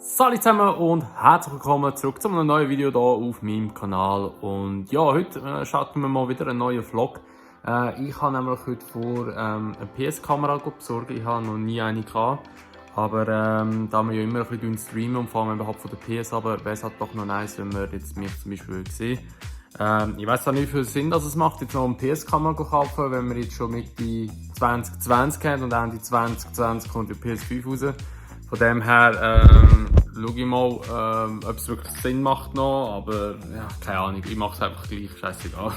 Salut zusammen und herzlich willkommen zurück zu einem neuen Video hier auf meinem Kanal. Und ja, heute starten wir mal wieder einen neuen Vlog. Ich habe nämlich heute vor, eine PS-Kamera zu besorgen. Ich habe noch nie eine gehabt. Aber da wir ja immer ein bisschen streamen und vor allem überhaupt von der PS, aber wäre es halt doch noch nice, wenn wir jetzt mich zum Beispiel sehen. Ich weiss auch nicht, wie viel Sinn das es macht, jetzt noch eine PS-Kamera zu kaufen, wenn wir jetzt schon Mitte 2020 haben und Ende 2020 kommt die PS5 raus. Von dem her schaue ich mal, ob es wirklich Sinn macht noch, aber ja, keine Ahnung, ich mache es einfach gleich, scheißegal.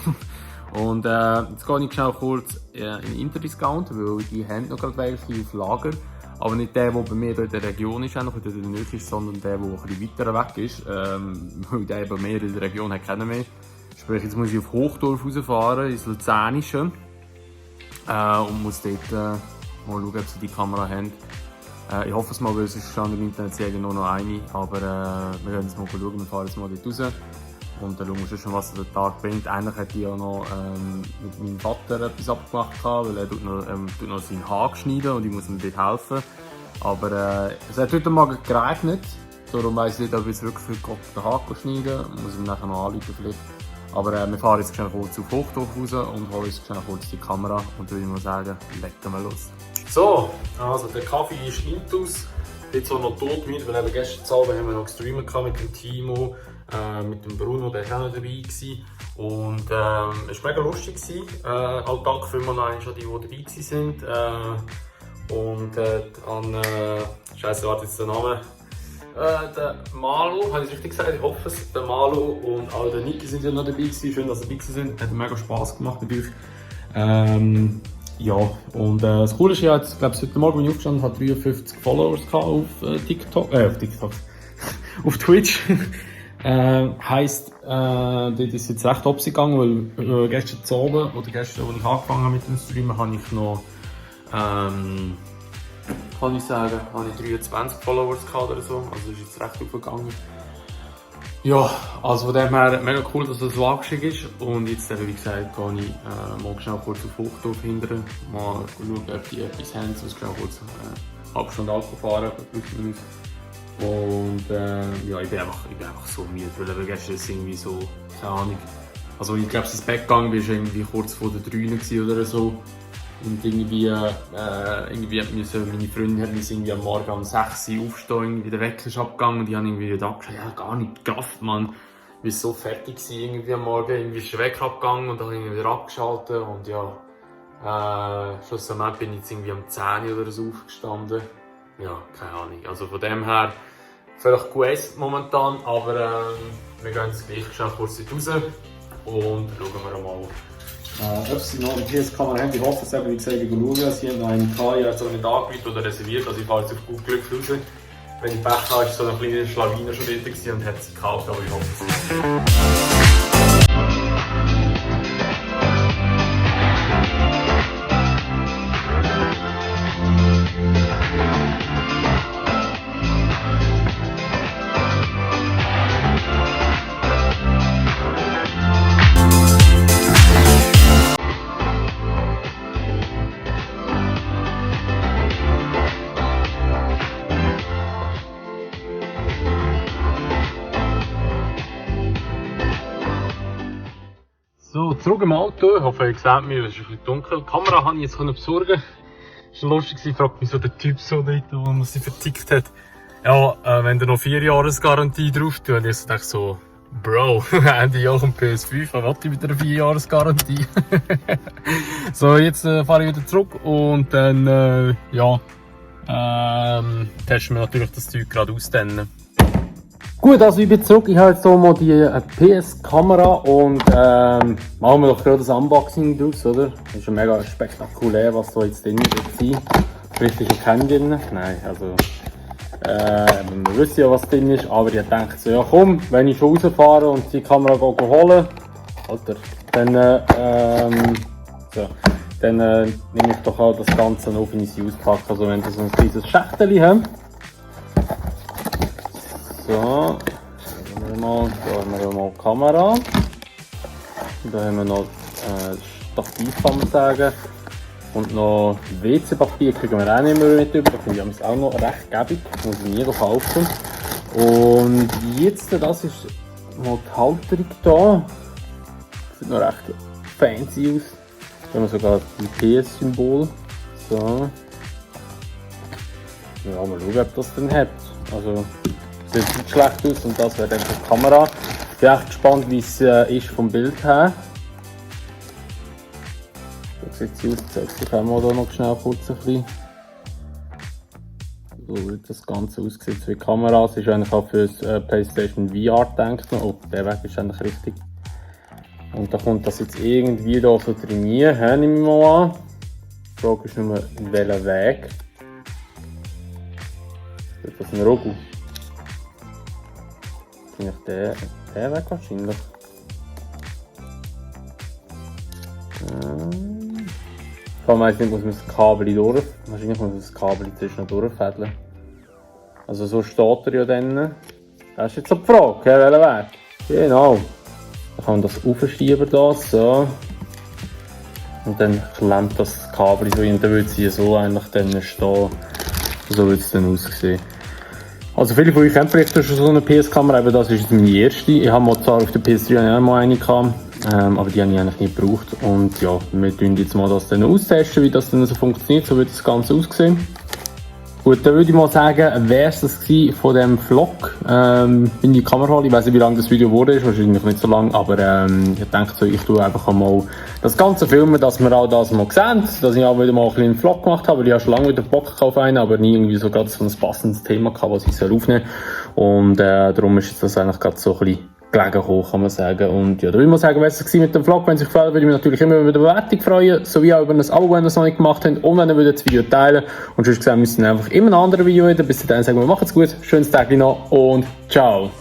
Und jetzt gehe ich schnell kurz in den Interdiscount, weil die haben noch gerade welche auf Lager. Aber nicht der bei mir in der Region ist, noch in der Nähe ist, sondern der ein bisschen weiter weg ist. Weil der bei mir in der Region hat keinen mehr. Sprich, jetzt muss ich auf Hochdorf rausfahren, ins Luzernische. Und muss dort mal schauen, ob sie die Kamera haben. Ich hoffe es mal, weil es ist schon im Internet noch eine. Aber wir werden jetzt mal schauen, wir fahren jetzt mal dort raus. Und dann schauen wir schon, was der Tag bringt. Eigentlich hätte ich ja noch mit meinem Vater etwas abgemacht, weil er tut noch seinen Haar schneiden und ich muss ihm dort helfen. Aber es hat heute Morgen geregnet, darum weiss ich nicht, ob ich jetzt wirklich für Gott den Haar schneiden kann. Muss ich ihm nachher noch anrufen vielleicht. Aber wir fahren jetzt schnell kurz auf Hochdorf raus und holen uns schnell kurz die Kamera und würde ich mal sagen, legen wir los. So, also der Kaffee ist intus. Jetzt auch noch tot mit, weil eben gestern Abend haben wir noch gestreamt mit dem Timo, mit dem Bruno, der war auch noch dabei. Und es war mega lustig. Auch danke vielmals an die dabei waren. Und an, Scheiße, warte jetzt der Name. Der Malo, habe ich richtig gesagt? Ich hoffe es. Der Malo und auch der Niki sind ja noch dabei. Schön, dass sie dabei sind. Hat mega Spass gemacht natürlich. Ja, und das Coole ist ja, ich glaube, heute Morgen bin ich aufgestanden, hat 53 Followers auf TikTok, auf Twitch. Heisst, dort ist jetzt recht abgegangen, weil gestern Abend, oder gestern, als ich angefangen habe mit dem Streamen, habe ich noch, kann ich sagen, habe ich 23 Followers gehabt oder so, also ist jetzt recht aufgegangen. Ja, also von dem her mega cool, dass das so angestiegen ist. Und jetzt, wie gesagt, gehe ich mal schnell kurz auf Hochdorf hinterher, mal schauen, ob die etwas haben, sonst schnell kurz eine halbe Stunde Auto fahren, und ja, ich bin einfach so müde, weil gestern ist irgendwie so, keine Ahnung. Also ich glaube, das Bett gegangen war irgendwie kurz vor der 3 oder so. Und irgendwie hat meine Freundin hat mich irgendwie am Morgen um 6 Uhr aufstehen, irgendwie der Wecker ist abgegangen und ich habe irgendwie gedacht, ja, gar nicht gerafft, man. Ich war so fertig irgendwie am Morgen, irgendwie ist der Wecker abgegangen und dann habe ich wieder abgeschaltet und ja, schlussendlich bin ich jetzt irgendwie um 10 Uhr oder so aufgestanden. Ja, keine Ahnung, also von dem her vielleicht QS momentan, aber wir gehen jetzt gleich schnell kurz raus und schauen wir mal. Ob sie noch eine PS-Kamera haben, ich hoffe es eben, wie gesagt, ich schaue, sie haben noch einen gehabt, ich habe es aber nicht angerufen oder reserviert, also ich fahre jetzt auf gut Glück raus. Wenn ich Pech habe, ist so eine kleine Schlawine schon dort und hat sie gekauft, aber ich hoffe es. So, zurück im Auto. Ich hoffe, ihr seht mich, es ist ein bisschen dunkel. Die Kamera habe ich jetzt besorgen. Es war lustig, fragt mich so der Typ so dort, der sie vertickt hat. Ja, wenn da noch 4 Jahres Garantie drauf tun, ich dachte so, Bro, Ende Jahr kommt PS5, was will ich mit einer 4 Jahres Garantie? So, jetzt fahre ich wieder zurück und dann, ja, testen wir natürlich das Zeug gerade aus. Dann. Gut, also ich bin zurück. Ich habe jetzt hier mal die PS-Kamera und machen wir doch gerade das Unboxing draus, oder? Das ist ja mega spektakulär, was da jetzt drin ist. Richtig erkennen drin. Nein, also wir wissen ja, was drin ist, aber ich dachte so, ja komm, wenn ich schon rausfahre und die Kamera holen, Alter, dann nehme ich doch auch das Ganze noch in die auspacken, also wenn wir so ein kleines Schächtchen haben. So, da haben wir mal die Kamera. Da haben wir noch Stativ, kann man sagen. Und noch WC-Papier kriegen wir auch nicht mehr mit über. Das finde ich auch noch recht gäbig. Das muss ich nie kaufen. Und jetzt, das ist mal die Halterung da. Sieht noch recht fancy aus. Da haben wir sogar ein PS-Symbol. So. Ja, mal schauen, ob das dann hat. Also, sieht nicht schlecht aus und das wäre dann die Kamera. Ich bin echt gespannt, wie es ist vom Bild her. So sieht es aus. Ich zeige es euch auch noch schnell kurz ein bisschen. So wie das Ganze aussieht, zwei Kameras. Ist eigentlich auch für das PlayStation VR gedacht. Oh, der Weg ist eigentlich richtig. Und da kommt das jetzt irgendwie da so trainieren, nehme ich mal an. Die Frage ist nur, in welchem Weg. Ist das ein Rogu? Wahrscheinlich der Weg wahrscheinlich. Ich weiss nicht, muss man das Kabel durch. Wahrscheinlich muss man das Kabel zwischen durchfädeln. Also so steht er ja dann. Das ist jetzt so die Frage, welcher Weg? Genau. Dann kann man das aufschieben da, so. Und dann klemmt das Kabel so und dann würde sie so eigentlich dann stehen. So würde es dann aussehen. Also viele von euch kennen vielleicht schon so eine PS-Kamera, aber das ist jetzt meine erste. Ich habe mal zwar auf der PS3 auch mal eine gehabt, aber die habe ich eigentlich nicht gebraucht. Und ja, wir testen jetzt mal das dann austesten, wie das dann so funktioniert, so wird das Ganze aussehen. Gut, dann würde ich mal sagen, wäre es das von diesem Vlog in die Kamera holen. Ich weiß nicht, wie lange das Video wurde, wahrscheinlich nicht so lang, aber ich denke so, ich tue einfach mal das Ganze filmen, dass wir auch das mal sehen, dass ich auch wieder mal einen kleinen Vlog gemacht habe. Ich habe schon lange wieder Bock auf einen, aber nie irgendwie so gerade so ein passendes Thema gehabt, was ich aufnehmen soll. Und darum ist das eigentlich gerade so ein bisschen gelegen gekommen, kann man sagen. Und ja, da würde ich mal sagen, was es war mit dem Vlog. Wenn es euch gefällt, würde ich mich natürlich immer über eine Bewertung freuen, sowie auch über ein Abo, wenn ihr es noch nicht gemacht habt, und wenn ihr das Video teilen würdet. Und sonst gesehen, müssen wir einfach immer ein anderes Video wieder. Bis dahin sagen wir, macht's gut, schönes Tag noch und ciao.